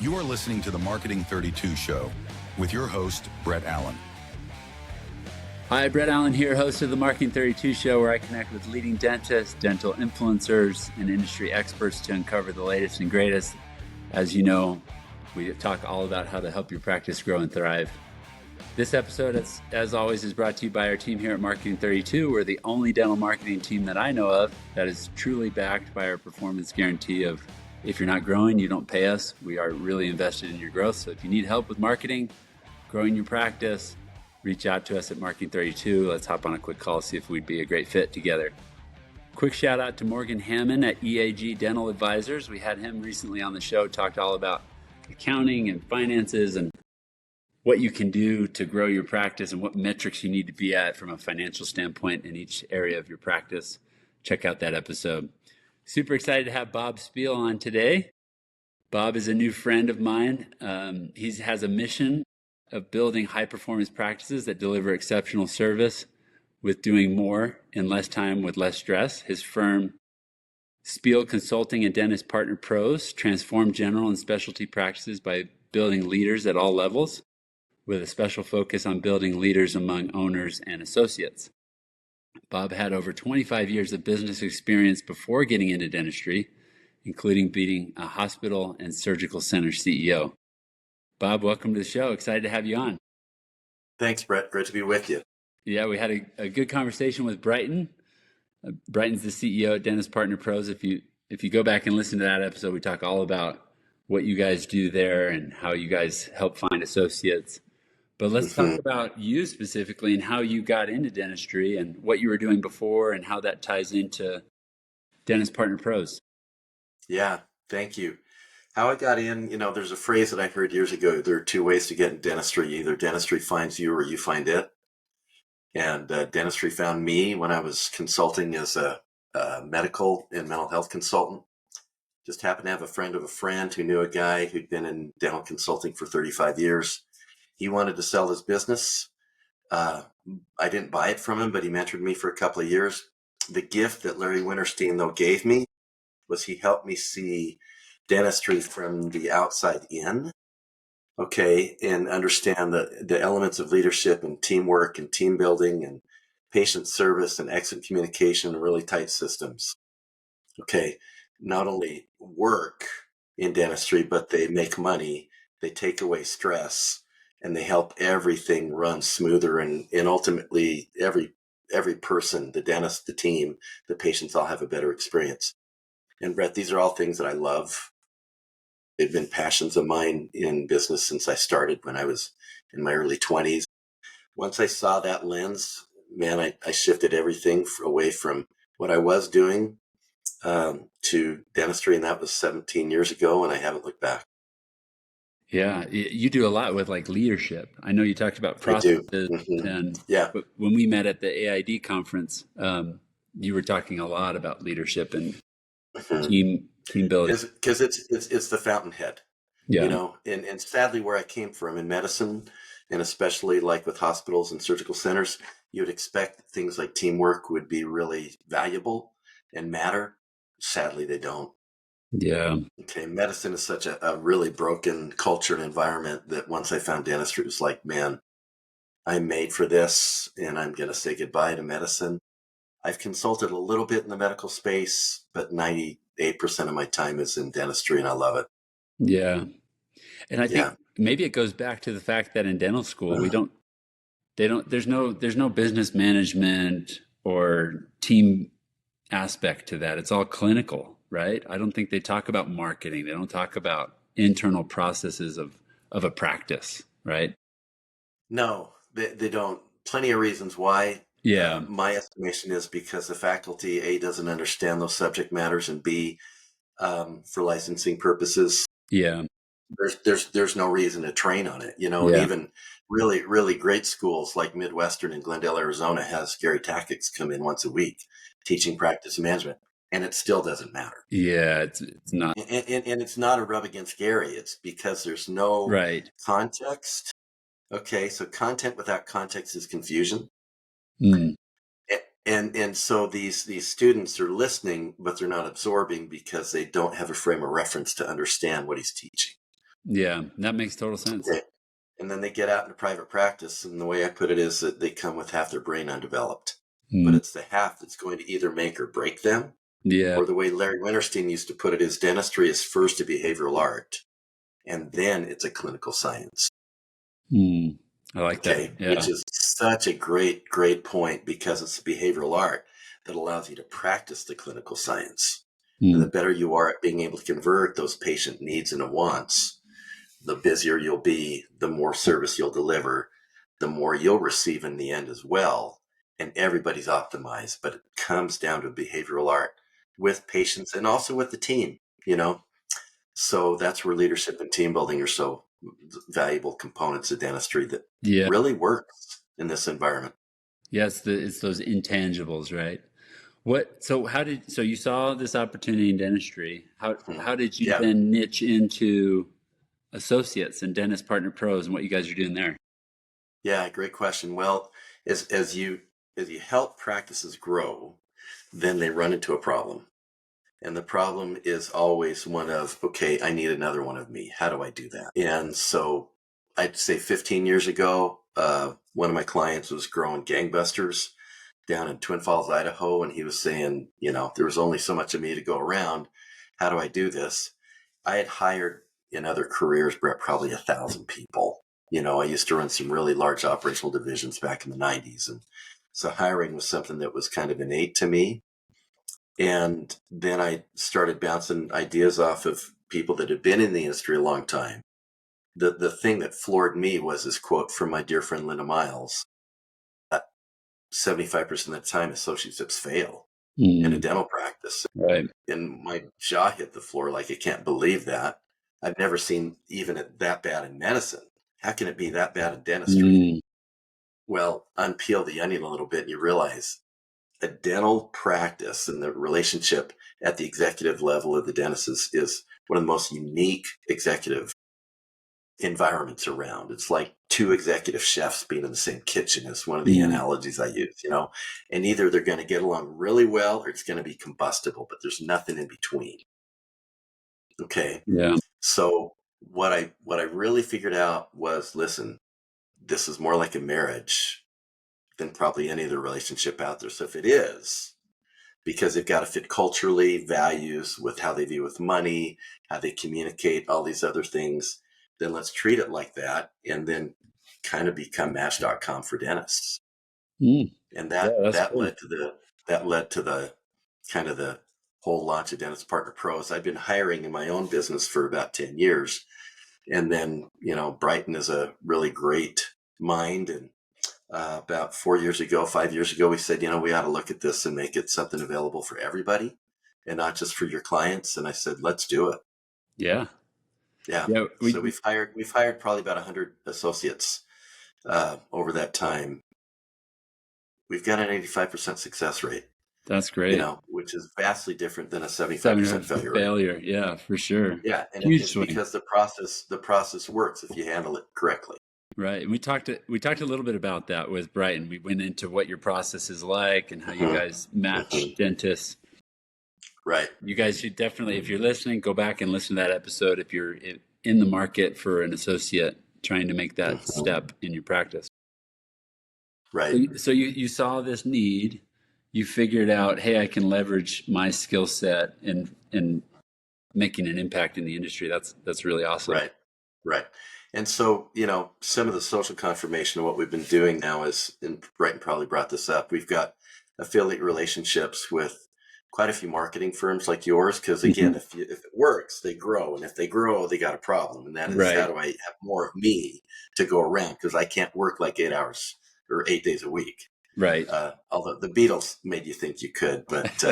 You are listening to the Marketing 32 Show with your host, Brett Allen. Hi, Brett Allen here, host of the Marketing 32 Show, where I connect with leading dentists, dental influencers, and industry experts to uncover the latest and greatest. As you know, we talk all about how to help your practice grow and thrive. This episode, as always, is brought to you by our team here at Marketing 32. We're the only dental marketing team that I know of that is truly backed by our performance guarantee of, if you're not growing, you don't pay us. We are really invested in your growth. So if you need help with marketing, growing your practice, reach out to us at Marketing 32. Let's hop on a quick call, see if we'd be a great fit together. Quick shout out to Morgan Hammond at EAG Dental Advisors. We had him recently on the show, talked all about accounting and finances and what you can do to grow your practice and what metrics you need to be at from a financial standpoint in each area of your practice. Check out that episode. Super excited to have Bob Spiel on today. Bob is a new friend of mine. He has a mission of building high-performance practices that deliver exceptional service with doing more in less time with less stress. His firm, Spiel Consulting and Dentist Partner Pros, transform general and specialty practices by building leaders at all levels, with a special focus on building leaders among owners and associates. Bob had over 25 years of business experience before getting into dentistry, including being a hospital and surgical center CEO. Bob, welcome to the show. Excited to have you on. Thanks, Brett. Great to be with you. Yeah, we had a good conversation with Brighton. Brighton's the CEO at Dentist Partner Pros. If you go back and listen to that episode, we talk all about what you guys do there and how you guys help find associates. But let's talk about you specifically and how you got into dentistry and what you were doing before and how that ties into Dentist Partner Pros. Yeah, thank you. How I got in, there's a phrase that I heard years ago. There are two ways to get in dentistry. Either dentistry finds you or you find it. And dentistry found me when I was consulting as a medical and mental health consultant. Just happened to have a friend of a friend who knew a guy who'd been in dental consulting for 35 years. He wanted to sell his business. I didn't buy it from him, but he mentored me for a couple of years. The gift that Larry Winterstein, though, gave me was he helped me see dentistry from the outside in, and understand the elements of leadership and teamwork and team building and patient service and excellent communication and really tight systems. Not only work in dentistry, but they make money, they take away stress, and they help everything run smoother. And ultimately, every person, the dentist, the team, the patients all have a better experience. And Brett, these are all things that I love. They've been passions of mine in business since I started when I was in my early 20s. Once I saw that lens, man, I shifted everything away from what I was doing to dentistry, and that was 17 years ago, and I haven't looked back. Yeah, you do a lot with like leadership. I know you talked about processes, and when we met at the AID conference, you were talking a lot about leadership and team building. Because it's the fountainhead, and sadly, where I came from in medicine, and especially like with hospitals and surgical centers, you would expect things like teamwork would be really valuable and matter. Sadly, they don't. Yeah. Medicine is such a really broken culture and environment that once I found dentistry, it was like, man, I'm made for this and I'm going to say goodbye to medicine. I've consulted a little bit in the medical space, but 98% of my time is in dentistry and I love it. Yeah. And I think maybe it goes back to the fact that in dental school, there's no business management or team aspect to that. It's all clinical, right? I don't think they talk about marketing. They don't talk about internal processes of a practice, right? No, they don't. Plenty of reasons why. Yeah. My estimation is because the faculty, A, doesn't understand those subject matters, and B, for licensing purposes, there's no reason to train on it, and even really, really great schools like Midwestern in Glendale, Arizona has Gary Tactics come in once a week teaching practice management, and it still doesn't matter. Yeah, it's not. And it's not a rub against Gary. It's because there's no context. Okay, so content without context is confusion. And so these students are listening, but they're not absorbing because they don't have a frame of reference to understand what he's teaching. Yeah, that makes total sense. Okay. And then they get out into private practice. And the way I put it is that they come with half their brain undeveloped, but Mm. it's the half that's going to either make or break them. Yeah. Or the way Larry Winterstein used to put it is dentistry is first a behavioral art, and then it's a clinical science. Mm. I like that. Okay. Yeah. Which is such a great, great point because it's a behavioral art that allows you to practice the clinical science. And the Mm. better you are at being able to convert those patient needs into wants, the busier you'll be, the more service you'll deliver, the more you'll receive in the end as well. And everybody's optimized, but it comes down to behavioral art with patients and also with the team, you know? So that's where leadership and team building are so valuable components of dentistry that Yeah. really works in this environment. Yeah. It's those intangibles, right? So you saw this opportunity in dentistry. How did you Yeah. then niche into associates and dentist partner pros and what you guys are doing there? Yeah. Great question. Well, as you help practices grow, then they run into a problem. And the problem is always one of, okay, I need another one of me. How do I do that? And so I'd say 15 years ago, one of my clients was growing gangbusters down in Twin Falls, Idaho. And he was saying, there was only so much of me to go around. How do I do this? I had hired in other careers, Brett, probably 1,000 people. I used to run some really large operational divisions back in the 90s. And so hiring was something that was kind of innate to me. And then I started bouncing ideas off of people that had been in the industry a long time. The thing that floored me was this quote from my dear friend Linda Miles: 75% of the time associates fail in a Mm. dental practice. Right. And my jaw hit the floor like, I can't believe that. I've never seen even it that bad in medicine. How can it be that bad in dentistry? Mm. Well, unpeel the onion a little bit and you realize a dental practice and the relationship at the executive level of the dentist is one of the most unique executive environments around. It's like two executive chefs being in the same kitchen is one of the Mm. analogies I use, and either they're going to get along really well or it's going to be combustible, but there's nothing in between. Okay. Yeah. So what I really figured out was, listen, this is more like a marriage than probably any other relationship out there. So if it is, because they've got to fit culturally, values with how they view with money, how they communicate, all these other things, then let's treat it like that and then kind of become Match.com for dentists. Mm. And Yeah, that that's that cool. led to the kind of the whole launch of Dentist Partner Pros. I've been hiring in my own business for about 10 years. And then, Brighton is a really great mind. And about 5 years ago, we said, we ought to look at this and make it something available for everybody and not just for your clients. And I said, let's do it. Yeah. Yeah. Yeah. So we've hired probably about 100 associates over that time. We've got an 85% success rate, That's great. which is vastly different than a 75% 700 failure rate. failure. Yeah, for sure. Yeah. And Huge it's swing. because the process works if you handle it correctly. Right. And we talked a little bit about that with Brighton. We went into what your process is like and how you Mhm. guys match Mhm. dentists. Right. You guys should definitely, if you're listening, go back and listen to that episode if you're in the market for an associate trying to make that Mhm. step in your practice. Right. So you saw this need, you figured out, hey, I can leverage my skill set in making an impact in the industry. That's really awesome. Right. Right. And so, some of the social confirmation of what we've been doing now is, and Brighton probably brought this up, we've got affiliate relationships with quite a few marketing firms like yours. Because Mhm. again, if it works, they grow. And if they grow, they got a problem. And that is, how Right. do I have more of me to go around? Because I can't work like 8 hours or 8 days a week. Right. Although the Beatles made you think you could, but,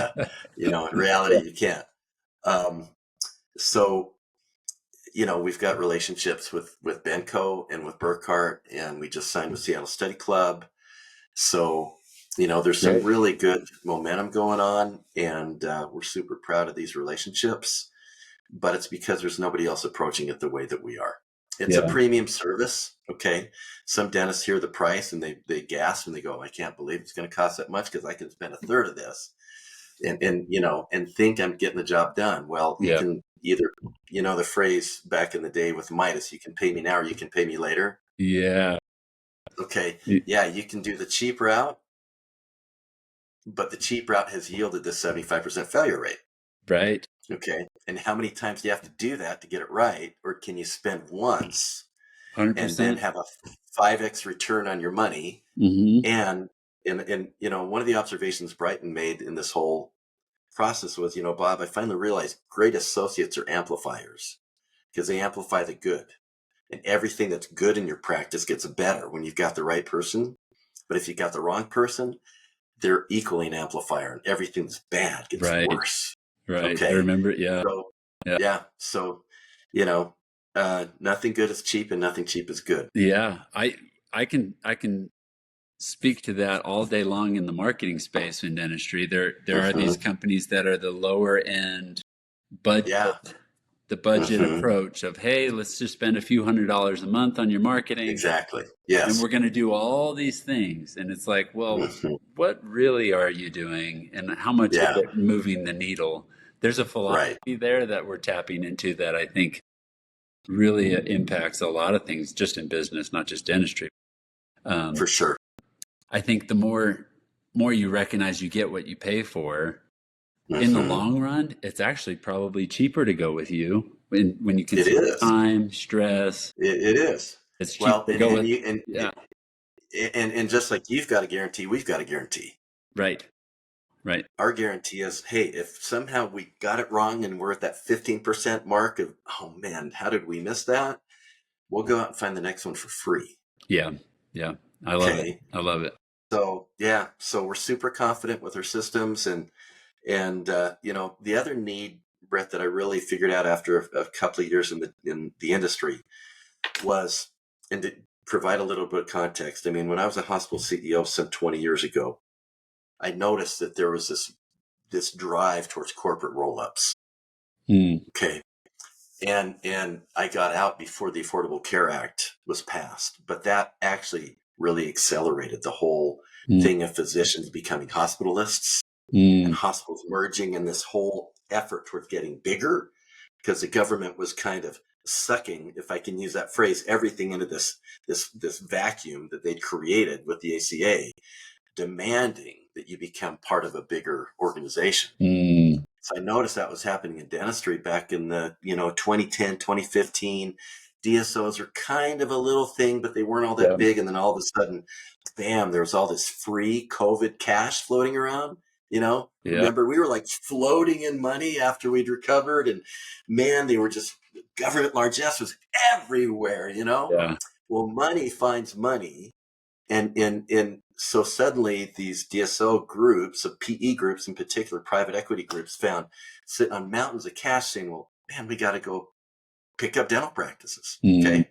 in reality, Yeah. you can't. Um, so, we've got relationships with Benco and with Burkhart, and we just signed with Seattle Study Club. So, there's some Great. really good momentum going on, and we're super proud of these relationships. But it's because there's nobody else approaching it the way that we are. It's a Yeah. premium service. Okay. Some dentists hear the price and they gasp and they go, I can't believe it's going to cost that much because I can spend a third of this. and think I'm getting the job done. Well, you can either, the phrase back in the day with Midas, you can pay me now or you can pay me later. Yeah. Okay. Yeah, you can do the cheap route, but the cheap route has yielded this 75% failure rate. Right. Okay. And how many times do you have to do that to get it right? Or can you spend once 100%. and then have a 5x return on your money? Mm-hmm. And one of the observations Brighton made in this whole process was, Bob, I finally realized great associates are amplifiers because they amplify the good. And everything that's good in your practice gets better when you've got the right person. But if you got the wrong person, they're equally an amplifier, and everything that's bad gets worse. Right. Okay. I remember it. Yeah. So, So, nothing good is cheap and nothing cheap is good. Yeah. I can speak to that all day long in the marketing space in dentistry. There are these companies that are the lower end budget, the budget approach of, hey, let's just spend a few $100s a month on your marketing. Exactly. Yes. And we're going to do all these things. And it's like, well, what really are you doing and how much is it moving the needle? There's a philosophy there that we're tapping into that I think really impacts a lot of things just in business, not just dentistry. For sure. I think the more you recognize you get what you pay for, in the long run, it's actually probably cheaper to go with you when you consider time, stress. It is. It's cheaper to go with. And just like you've got a guarantee, we've got a guarantee. Right. Our guarantee is, hey, if somehow we got it wrong and we're at that 15% mark of, oh man, how did we miss that? We'll go out and find the next one for free. Yeah. I love it. So so we're super confident with our systems, and the other need, Brett, that I really figured out after a couple of years in the industry was, and to provide a little bit of context. I mean, when I was a hospital CEO some 20 years ago, I noticed that there was this drive towards corporate roll-ups. Okay. And I got out before the Affordable Care Act was passed, but that actually really accelerated the whole thing of physicians becoming hospitalists and hospitals merging, and this whole effort towards getting bigger, because the government was kind of sucking, if I can use that phrase, everything into this vacuum that they'd created with the ACA, demanding that you become part of a bigger organization. So I noticed that was happening in dentistry back in the 2010, 2015. DSOs are kind of a little thing, but they weren't all that big. And then all of a sudden, bam, there was all this free COVID cash floating around. Remember, we were like floating in money after we'd recovered, and man, they were just, government largesse was everywhere. Well, money finds money, and so suddenly these DSO groups, of PE groups in particular, private equity groups, found sitting on mountains of cash, saying, well, man, we got to go pick up dental practices. Okay.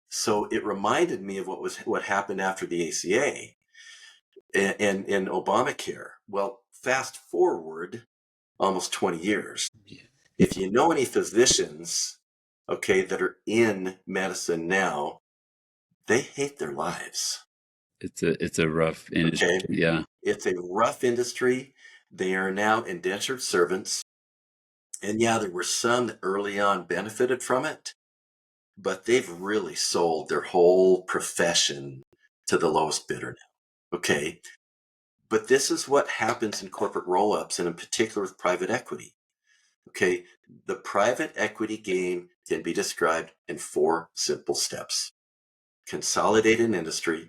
So it reminded me of what happened after the ACA and Obamacare. Well, fast forward almost 20 years. If you know any physicians, that are in medicine now, they hate their lives. It's a rough industry. Okay? Yeah. It's a rough industry. They are now indentured servants. And there were some that early on benefited from it, but they've really sold their whole profession to the lowest bidder now. Okay. But this is what happens in corporate roll-ups, and in particular with private equity. Okay. The private equity game can be described in 4 simple steps. Consolidate an industry.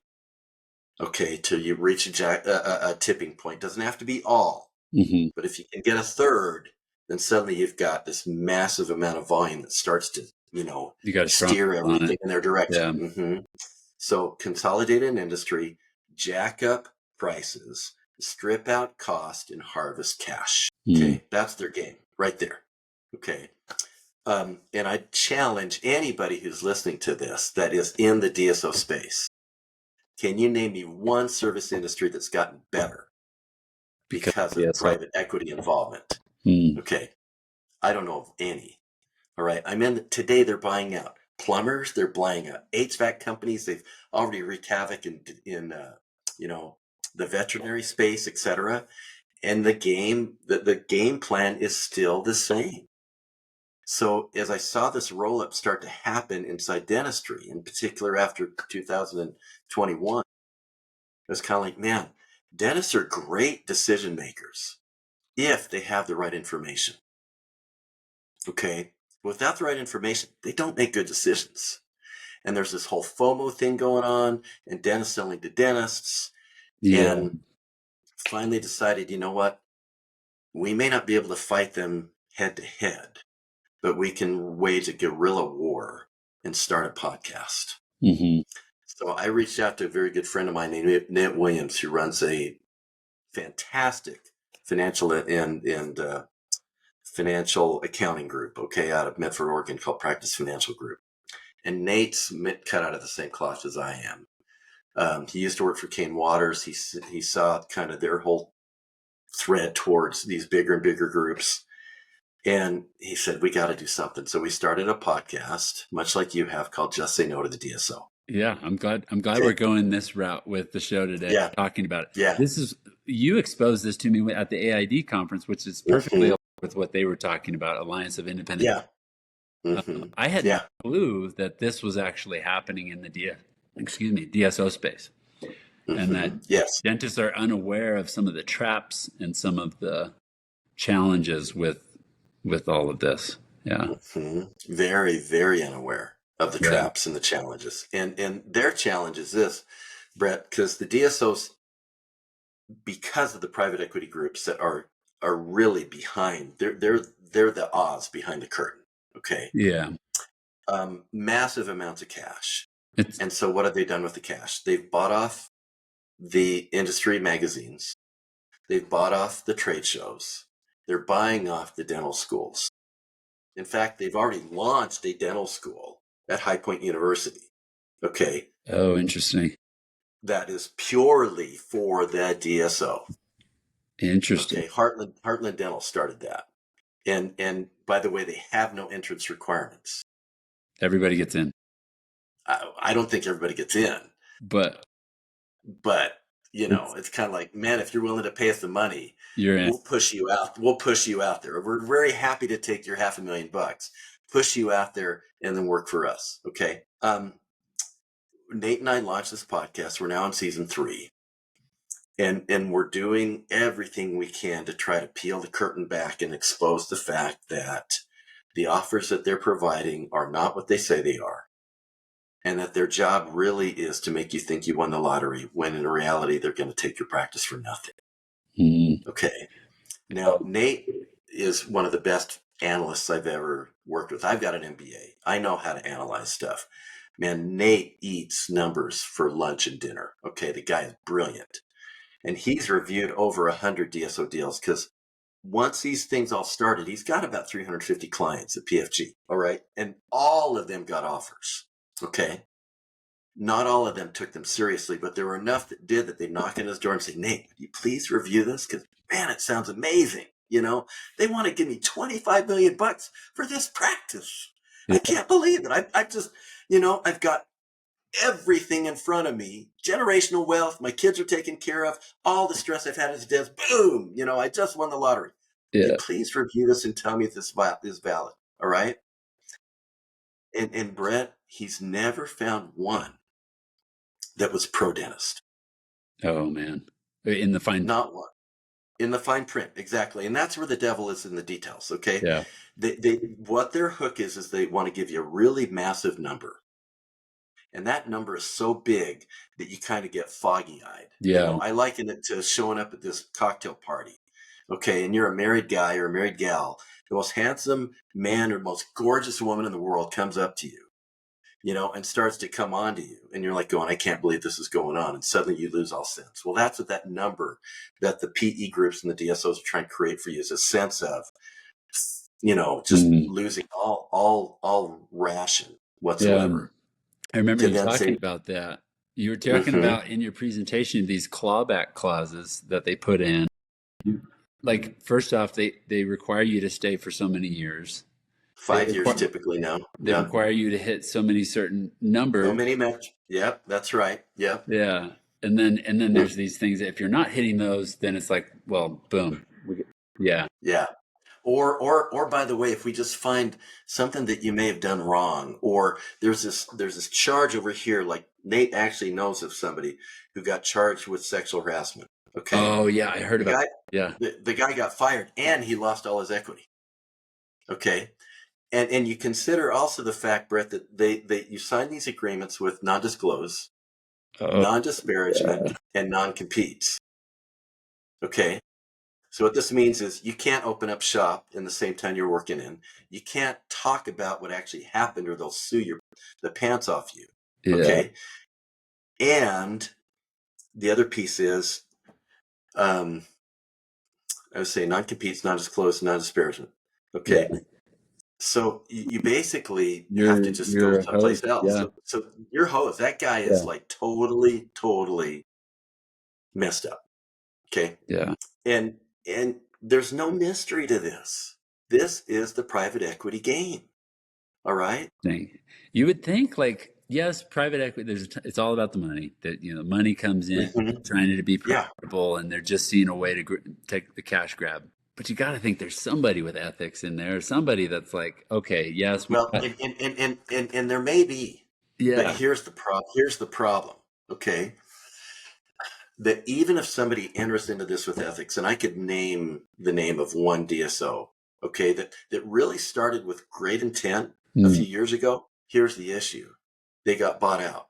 Okay. Till you reach a tipping point. Doesn't have to be all, but if you can get a third, then suddenly you've got this massive amount of volume that starts to, steer everything in their direction. Yeah. So consolidate an industry, jack up prices, strip out cost, and harvest cash. Okay. That's their game right there. Okay. And I challenge anybody who's listening to this that is in the DSO space. Can you name me one service industry that's gotten better because of private equity involvement? Okay. I don't know of any. All right. Today they're buying out plumbers. They're buying out HVAC companies. They've already wreaked havoc in the veterinary space, etc. And the game plan is still the same. So as I saw this roll up start to happen inside dentistry, in particular after 2021, it was kind of like, man, dentists are great decision makers if they have the right information. Okay. Without the right information, they don't make good decisions. And there's this whole FOMO thing going on, and dentists selling to dentists. Yeah. And finally decided, you know what? We may not be able to fight them head to head, but we can wage a guerrilla war and start a podcast. Mm-hmm. So I reached out to a very good friend of mine named Nate Williams, who runs a fantastic financial and financial accounting group, okay, out of Medford, Oregon, called Practice Financial Group. And Nate's cut out of the same cloth as I am. He used to work for Kane Waters. He saw kind of their whole thread towards these bigger and bigger groups. And he said, we got to do something. So we started a podcast, much like you have, called Just Say No to the DSO. Yeah, I'm glad Okay. we're going this route with the show today, Yeah. talking about it. Yeah. You exposed this to me at the AID conference, which is perfectly aligned with what they were talking about, Alliance of Independent. Yeah. Mm-hmm. I had no clue that this was actually happening in the DSO space. And that dentists are unaware of some of the traps and some of the challenges with all of this. Yeah. Mm-hmm. Very, very unaware of the traps and the challenges. And their challenge is this, Brett, because the DSOs, because of the private equity groups that are really behind, they're the Oz behind the curtain. Okay. Yeah. Massive amounts of cash. And so what have they done with the cash? They've bought off the industry magazines. They've bought off the trade shows. They're buying off the dental schools. In fact, they've already launched a dental school at High Point University. Okay. Oh, interesting. That is purely for the DSO. Interesting. Okay. Heartland Dental started that. And by the way, they have no entrance requirements. Everybody gets in. I don't think everybody gets in. But you know, it's kind of like, man, if you're willing to pay us the money, you're in. We'll push you out. We'll push you out there. We're very happy to take your $500,000, push you out there, and then work for us. Okay. Nate and I launched this podcast. We're now in season 3. And we're doing everything we can to try to peel the curtain back and expose the fact that the offers that they're providing are not what they say they are. And that their job really is to make you think you won the lottery, when in reality, they're going to take your practice for nothing. Mm-hmm. Okay. Now, Nate is one of the best analysts I've ever worked with. I've got an MBA. I know how to analyze stuff. Man, Nate eats numbers for lunch and dinner. Okay. The guy is brilliant. And he's reviewed over 100 DSO deals, because once these things all started, he's got about 350 clients at PFG. All right. And all of them got offers. Okay. Not all of them took them seriously, but there were enough that did, that they knock on his door and say, Nate, would you please review this? Because, man, it sounds amazing. You know, they want to give me $25 million for this practice. I can't believe it. I've just, you know, I've got everything in front of me, generational wealth. My kids are taken care of. All the stress I've had as a dad, boom, you know, I just won the lottery. Yeah. Would you please review this and tell me if this is valid. All right. And Brett, he's never found one that was pro dentist. Oh man. In the fine. Not one. In the fine print, exactly. And that's where the devil is in the details. Okay. Yeah. They what their hook is they want to give you a really massive number. And that number is so big that you kind of get foggy-eyed. Yeah. You know, I liken it to showing up at this cocktail party. Okay. And you're a married guy or a married gal. The most handsome man or most gorgeous woman in the world comes up to you, you know, and starts to come on to you. And you're like going, I can't believe this is going on. And suddenly you lose all sense. Well, that's what that number that the PE groups and the DSOs are trying to create for you, is a sense of, you know, just losing all ration whatsoever. I remember you talking about that. You were talking about in your presentation, these clawback clauses that they put in. Like, first off, they require you to stay for so many years. 5 years typically now. They require you to hit so many certain numbers. So many match. Yep, that's right. Yep. Yeah. And then there's these things that if you're not hitting those, then it's like, well, boom. Yeah. Yeah. Or by the way, if we just find something that you may have done wrong, or there's this charge over here, like Nate actually knows of somebody who got charged with sexual harassment. Okay. Oh yeah, I heard The about guy, yeah. the guy got fired and he lost all his equity. Okay. And you consider also the fact, Brett, that you sign these agreements with non-disclose, Oh non-disparagement, yeah. and non-competes. Okay. So what this means is you can't open up shop in the same town you're working in. You can't talk about what actually happened or they'll sue the pants off you. Yeah. Okay. And the other piece is, I would say non-competes, non-disclosed, non-disparagement. Okay. Yeah. So you basically have to just go You're a someplace host. else. Yeah. So your host, that guy is Yeah. like totally messed up. Okay. Yeah. And there's no mystery to this. This is the private equity game. All right. Thing. You would think like, yes, private equity, it's all about the money that, money comes in Mm-hmm. trying to be Yeah. profitable and they're just seeing a way to take the cash grab. But you got to think there's somebody with ethics in there, somebody that's like, okay, yes. Well, and there may be, but Yeah. here's the problem. Here's the problem. Okay. That even if somebody enters into this with ethics, and I could name the name of one DSO, okay, that really started with great intent a few years ago. Here's the issue. They got bought out.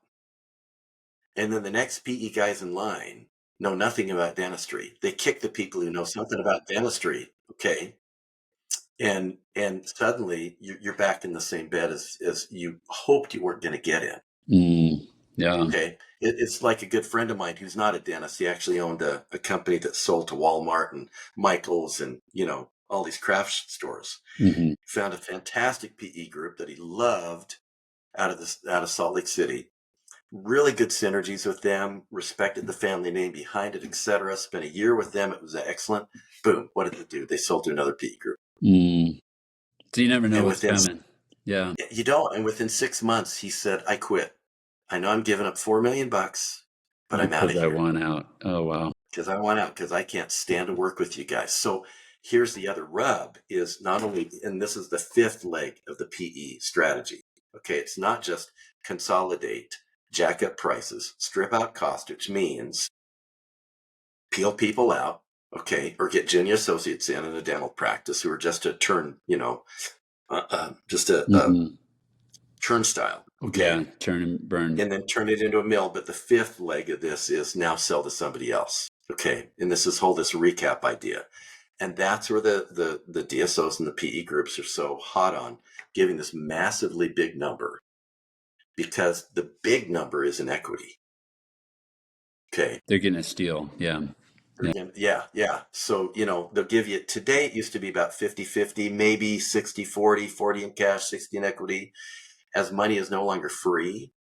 And then the next PE guys in line know nothing about dentistry. They kick the people who know something about dentistry. Okay. And suddenly you're back in the same bed as you hoped you weren't going to get in. Yeah. Okay. It's like a good friend of mine who's not a dentist. He actually owned a company that sold to Walmart and Michael's and, all these craft stores. Mm-hmm. Found a fantastic PE group that he loved out of Salt Lake City. Really good synergies with them, respected the family name behind it, etc. Spent a year with them. It was excellent. Boom. What did they do? They sold to another PE group. So you never know And what's coming. Yeah. You don't. And within 6 months, he said, I quit. I know I'm giving up $4 million, but I'm out of Because here. I want out. Oh, wow. Because I want out, because I can't stand to work with you guys. So here's the other rub is not only, and this is the fifth leg of the PE strategy. Okay. It's not just consolidate, jack up prices, strip out cost, which means peel people out. Okay. Or get junior associates in a dental practice who are just a turnstile. Okay. Yeah, turn and burn. And then turn it into a mill. But the fifth leg of this is now sell to somebody else. Okay. And this recap idea. And that's where the DSOs and the PE groups are so hot on giving this massively big number, because the big number is in equity. Okay. They're getting a steal. Yeah. Yeah. So, they'll give you, today it used to be about 50-50, maybe 60-40, 40 in cash, 60 in equity. As money is no longer free,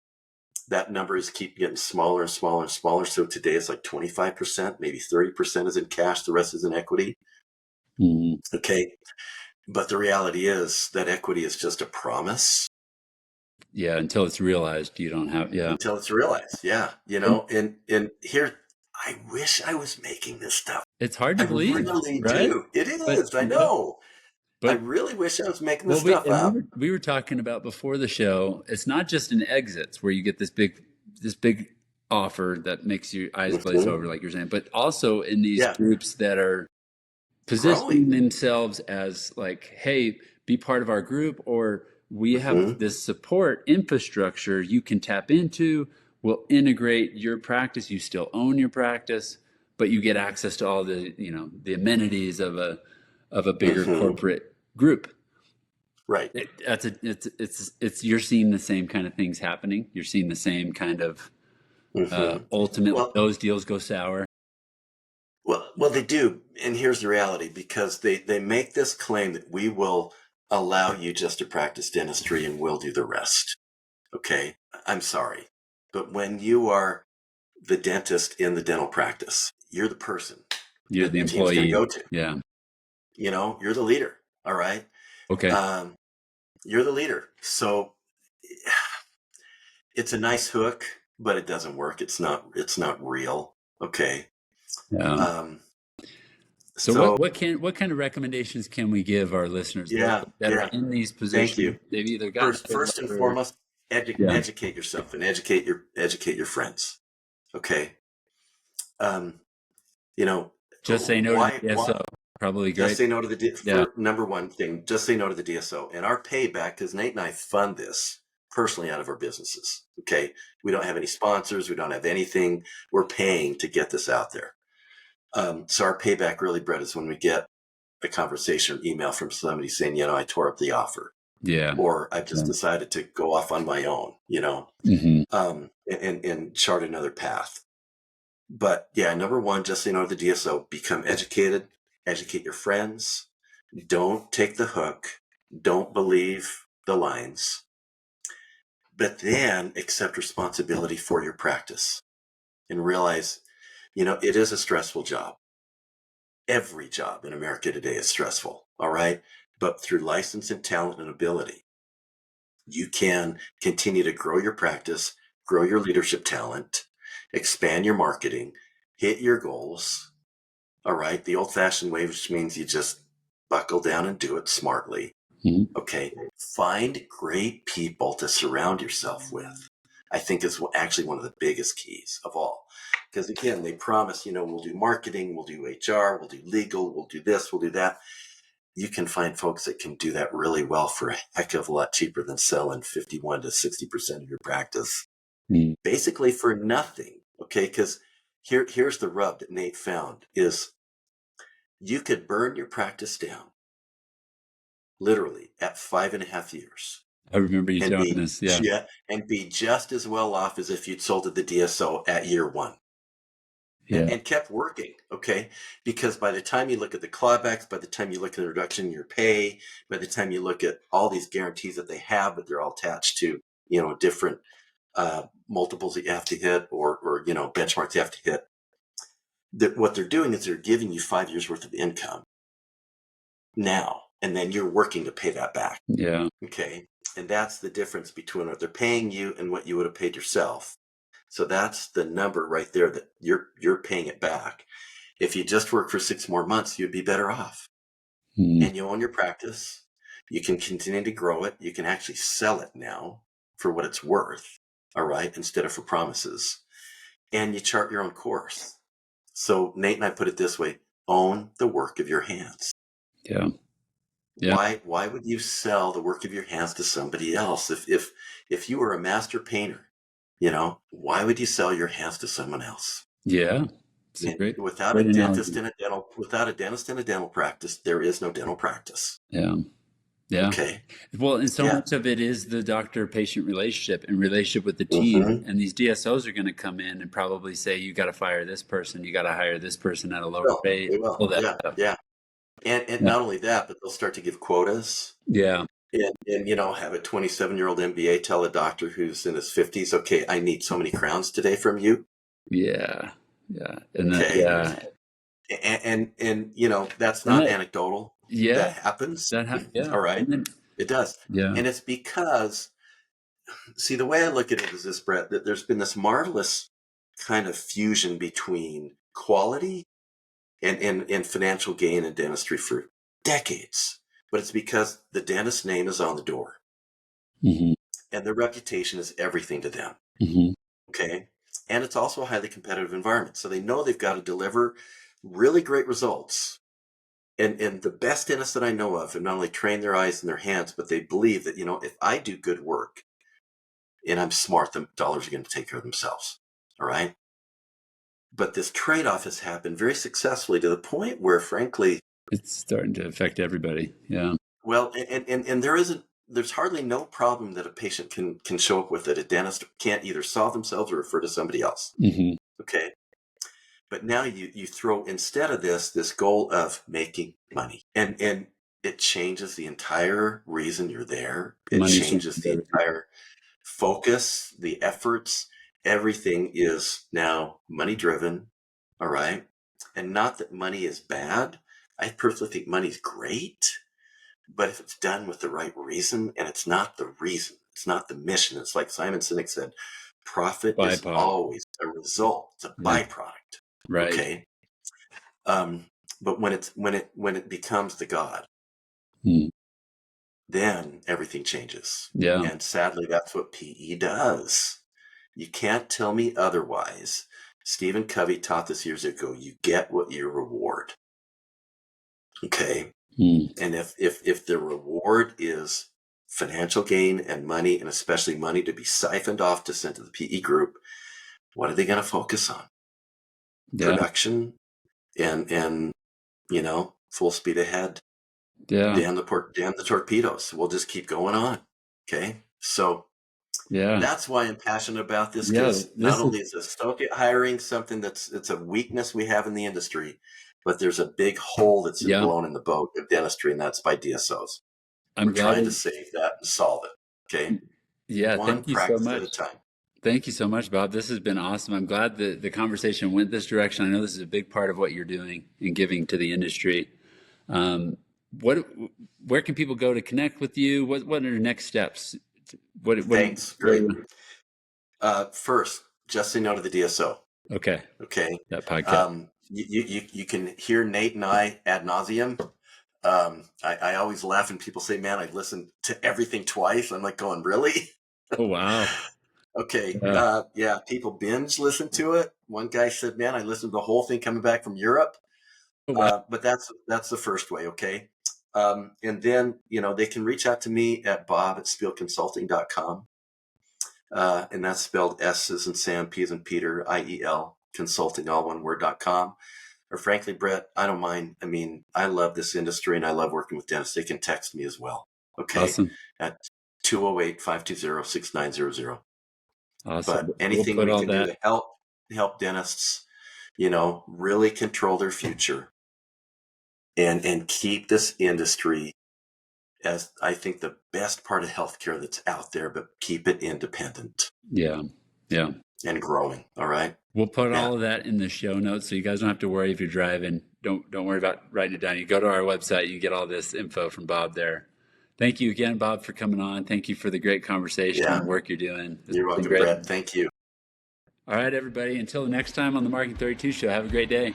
that number is keep getting smaller and smaller and smaller. So today it's like 25%, maybe 30% is in cash. The rest is in equity. Mm-hmm. Okay. But the reality is that equity is just a promise. Yeah. Until it's realized you don't have, yeah. Until it's realized. Yeah. And here, I wish I was making this stuff. It's hard to believe. I really right? do. It is. I know. But I really wish I was making this stuff up. We were talking about before the show. It's not just in exits where you get this big offer that makes your eyes glaze over, like you're saying, but also in these groups that are positioning themselves as like, hey, be part of our group, or we have this support infrastructure you can tap into. We'll integrate your practice. You still own your practice, but you get access to all the, the amenities of a bigger corporate group. Right. It's you're seeing the same kind of things happening. You're seeing the same kind of ultimately those deals go sour. Well, they do. And here's the reality, because they make this claim that we will allow you just to practice dentistry and we'll do the rest. Okay. I'm sorry. But when you are the dentist in the dental practice, you're the person. You're the employee. Team's gonna go to. Yeah. You're the leader. All right. Okay. You're the leader. So it's a nice hook. but it doesn't work. It's not real. Okay. Yeah. So what kind of recommendations can we give our listeners Yeah, that are yeah. in these Thank positions? you. They've either gotten laid First off and or foremost, yeah, educate yourself and educate your friends. Okay. Um, you know, just say no to the why DSO. Probably just great. say no to the Yeah. for number one thing, just say no to the DSO. And our payback, because Nate and I fund this personally out of our businesses. Okay. We don't have any sponsors, we don't have anything. We're paying to get this out there. So our payback really, Brett, is when we get a conversation or email from somebody saying, I tore up the offer, Yeah. or I've just decided to go off on my own, Mm-hmm. and chart another path. But yeah, number one, just so you know, the DSO, become educated, educate your friends. Don't take the hook. Don't believe the lines, but then accept responsibility for your practice and realize, it is a stressful job. Every job in America today is stressful. All right. But through license and talent and ability, you can continue to grow your practice, grow your leadership talent, expand your marketing, hit your goals. All right. The old fashioned way, which means you just buckle down and do it smartly. Mm-hmm. Okay. Find great people to surround yourself with. I think is actually one of the biggest keys of all. Because again, they promise, we'll do marketing, we'll do HR, we'll do legal, we'll do this, we'll do that. You can find folks that can do that really well for a heck of a lot cheaper than selling 51 to 60% of your practice, basically for nothing. Okay. Because here's the rub that Nate found is you could burn your practice down literally at 5.5 years I remember you and telling be us. Yeah. be just as well off as if you'd sold to the DSO at year one. Yeah. And kept working, okay? Because by the time you look at the clawbacks, by the time you look at the reduction in your pay, by the time you look at all these guarantees that they have, but they're all attached to, different multiples that you have to hit or benchmarks you have to hit, that what they're doing is they're giving you 5 years worth of income now, and then you're working to pay that back. Yeah. Okay. And that's the difference between what they're paying you and what you would have paid yourself. So that's the number right there that you're paying it back. If you just work for 6 more months, you'd be better off. Mm-hmm. And you own your practice. You can continue to grow it. You can actually sell it now for what it's worth. All right. Instead of for promises. And you chart your own course. So Nate and I put it this way: own the work of your hands. Yeah. Yeah. Why would you sell the work of your hands to somebody else? If you were a master painter, why would you sell your hands to someone else? Yeah. It's a great Dentist analogy. in a without a dentist in a dental practice, there is no dental practice. Yeah. Yeah. Okay. Well, and so Yeah. much of it is the doctor-patient relationship and relationship with the team. Mm-hmm. And these DSOs are going to come in and probably say, you got to fire this person. You got to hire this person at a lower Well, rate. they will. All that Yeah. stuff. Yeah. And Yeah. not only that, but they'll start to give quotas Yeah. and have a 27-year-old MBA tell a doctor who's in his 50s, okay, I need so many crowns today from you. Yeah. Yeah. And then, Okay. yeah. And that's not anecdotal. Yeah. That happens. Yeah. All right. Then, It does. yeah. And it's because, see, the way I look at it is this, Brett, that there's been this marvelous kind of fusion between quality and financial gain in dentistry for decades. But it's because the dentist's name is on the door Mm-hmm. and their reputation is everything to them. Mm-hmm. Okay. And it's also a highly competitive environment. So they know they've got to deliver really great results. And the best dentists that I know of have not only trained their eyes and their hands, but they believe that, if I do good work and I'm smart, the dollars are going to take care of themselves. All right. But this trade-off has happened very successfully to the point where, frankly, It's starting to affect everybody. Yeah. well, and there's hardly no problem that a patient can show up with that a dentist can't either solve themselves or refer to somebody else. Mm-hmm. Okay. But now you throw, instead of this goal of making money, and it changes the entire reason you're there. It changes the entire focus, the efforts. Everything is now money driven. All right. And not that money is bad. I personally think money's great, but if it's done with the right reason, and it's not the reason, it's not the mission. It's like Simon Sinek said, Profit is Byproduct. always a result. It's a byproduct. Right. Okay. But when it becomes the God, then everything changes. Yeah. And sadly, that's what PE does. You can't tell me otherwise. Stephen Covey taught this years ago. You get what you reward. Okay. And if the reward is financial gain and money, and especially money to be siphoned off to send to the PE group, what are they going to focus on? Production and full speed ahead. Damn the torpedoes. We'll just keep going on. Okay. So that's why I'm passionate about this, because not only is associate hiring something it's a weakness we have in the industry, but there's a big hole that's blown in the boat of dentistry, and that's by DSOs. We're trying to save that and solve it. Okay. Yeah. One practice at a time. Thank you so much, Bob. This has been awesome. I'm glad that the conversation went this direction. I know this is a big part of what you're doing and giving to the industry. Where can people go to connect with you? What are your next steps? Thanks. Great. First, just say no to the DSO. Okay. That podcast. You can hear Nate and I ad nauseum. I always laugh when people say, "Man, I listened to everything twice." I'm like going, "Really?" Oh, wow. Okay. Yeah. People binge listen to it. One guy said, "Man, I listened to the whole thing coming back from Europe." Oh, wow. But that's the first way. Okay. And then, they can reach out to me at bob@spielconsulting.com. And that's spelled S as in Sam, P as in Peter, IEL, consulting, all one word.com. Or frankly, Brett, I don't mind. I mean, I love this industry and I love working with dentists. They can text me as well. Okay. Awesome. At 208-520-6900. Awesome. But anything we can do to help dentists, really control their future and keep this industry as, I think, the best part of healthcare that's out there, but keep it independent. Yeah. And growing. All right. We'll put all of that in the show notes, so you guys don't have to worry if you're driving. Don't worry about writing it down. You go to our website, you get all this info from Bob there. Thank you again, Bob, for coming on. Thank you for the great conversation and the work you're doing. You're welcome, Brett. Thank you. All right, everybody. Until the next time on the Marketing 32 Show, have a great day.